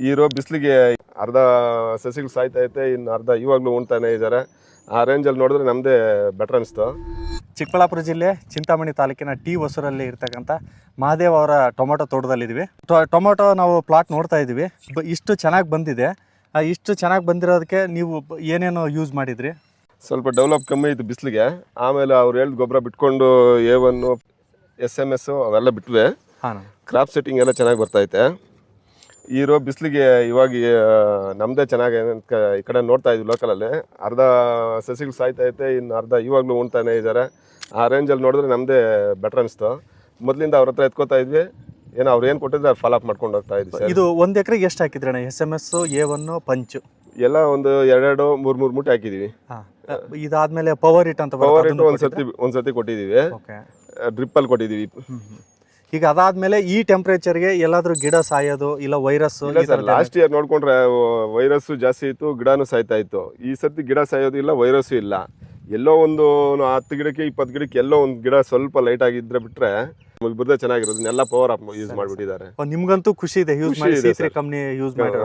ಇರೋ ಬಿಸಿಲಿಗೆ ಅರ್ಧ ಸಸಿಗಳು ಸಾಯ್ತೈತೆ, ಇನ್ನು ಅರ್ಧ ಇವಾಗಲೂ ಉಣ್ತಾನೆ ಇದ್ದಾರೆ. ಆ ರೇಂಜಲ್ಲಿ ನೋಡಿದ್ರೆ ನಮ್ಮದೇ ಬೆಟರ್ ಅನಿಸ್ತು. ಚಿಕ್ಕಬಳ್ಳಾಪುರ ಜಿಲ್ಲೆ ಚಿಂತಾಮಣಿ ತಾಲೂಕಿನ ಟಿ ಹೊಸೂರಲ್ಲಿ ಇರ್ತಕ್ಕಂಥ ಮಹಾದೇವ್ ಅವರ ಟೊಮೊಟೊ ತೋಟದಲ್ಲಿದ್ದೀವಿ. ಟೊಮೊಟೊ ನಾವು ಪ್ಲಾಟ್ ನೋಡ್ತಾ ಇದ್ದೀವಿ. ಇಷ್ಟು ಚೆನ್ನಾಗಿ ಬಂದಿದೆ. ಇಷ್ಟು ಚೆನ್ನಾಗಿ ಬಂದಿರೋದಕ್ಕೆ ನೀವು ಏನೇನು ಯೂಸ್ ಮಾಡಿದ್ರಿ? ಸ್ವಲ್ಪ ಡೆವಲಪ್ ಕಮ್ಮಿ ಇತ್ತು ಬಿಸಿಲಿಗೆ. ಆಮೇಲೆ ಅವ್ರು ಹೇಳಿದ ಗೊಬ್ಬರ ಬಿಟ್ಕೊಂಡು A1 SMS ಅವೆಲ್ಲ ಬಿಟ್ವೆ. ಹಾಂ, ಕ್ರಾಪ್ ಸೆಟ್ಟಿಂಗ್ ಎಲ್ಲ ಚೆನ್ನಾಗಿ ಬರ್ತೈತೆ. ಇರೋ ಬಿಸಿಲಿಗೆ ಇವಾಗ ನಮ್ಮದೇ ಚೆನ್ನಾಗಿ ಈ ಕಡೆ ನೋಡ್ತಾ ಇದ್ವಿ ಲೋಕಲಲ್ಲಿ. ಅರ್ಧ ಸಸಿಗಳು ಸಾಯ್ತೈತೆ, ಇನ್ನು ಅರ್ಧ ಇವಾಗಲೂ ಉಣ್ತಾನೆ ಇದ್ದಾರೆ. ಆ ರೇಂಜಲ್ಲಿ ನೋಡಿದ್ರೆ ನಮ್ಮದೇ ಬೆಟರ್ ಅನಿಸ್ತು. ಮೊದಲಿಂದ ಅವ್ರ ಹತ್ರ ಎತ್ಕೋತಾ ಇದ್ವಿ. ಏನೋ ಅವ್ರು ಏನು ಕೊಟ್ಟಿದ್ರೆ ಅದು ಫಾಲೋ ಅಪ್ ಮಾಡ್ಕೊಂಡು ಹೋಗ್ತಾ ಇದ್ವಿ. ಇದು 1 ಎಕರೆಗೆ ಎಷ್ಟು ಹಾಕಿದ್ರಣ್ಣ? SMS, A1, ಪಂಚ್ ಎಲ್ಲ ಒಂದು 2-3 ಮೂಟೆ ಹಾಕಿದ್ದೀವಿ. ಹಾಂ, ಇದಾದ್ಮೇಲೆ ಪವರ್ ಹಿಟ್ ಅಂತ ಪವರ್ ಹಿಟ್ಟು ಒಂದ್ಸತಿ ಕೊಟ್ಟಿದ್ದೀವಿ. ಓಕೆ, ಡ್ರಿಪ್ಪಲ್ಲಿ ಕೊಟ್ಟಿದ್ದೀವಿ. ಈಗ ಅದಾದ್ಮೇಲೆ ಈ ಟೆಂಪ್ರೇಚರ್ಗೆ ಎಲ್ಲಾದ್ರೂ ಗಿಡ ಸಾಯೋದು ಇಲ್ಲ ವೈರಸ್? ಲಾಸ್ಟ್ ಇಯರ್ ನೋಡ್ಕೊಂಡ್ರೆ ವೈರಸ್ ಜಾಸ್ತಿ ಇತ್ತು, ಗಿಡನೂ ಸಾಯ್ತಾ ಇತ್ತು. ಈ ಸರ್ತಿ ಗಿಡ ಸಾಯೋದು ಇಲ್ಲ, ವೈರಸ್ಸು ಇಲ್ಲ. ಎಲ್ಲೋ ಒಂದು 10 ಗಿಡಕ್ಕೆ 20 ಗಿಡಕ್ಕೆ ಎಲ್ಲೋ ಒಂದು ಗಿಡ ಸ್ವಲ್ಪ ಲೈಟ್ ಆಗಿದ್ರೆ ಬಿಟ್ರೆ ಬುದ್ಧ ಚೆನ್ನಾಗಿರೋದು. ಎಲ್ಲ ಪವರ್ ಅಪ್ ಯೂಸ್ ಮಾಡಿಬಿಟ್ಟಿದ್ದಾರೆ. ನಿಮ್ಗಂತೂ ಖುಷಿ ಇದೆ ಯೂಸ್ ಮಾಡಿ, C3 ಕಂಪ್ನಿ ಯೂಸ್ ಮಾಡಿ.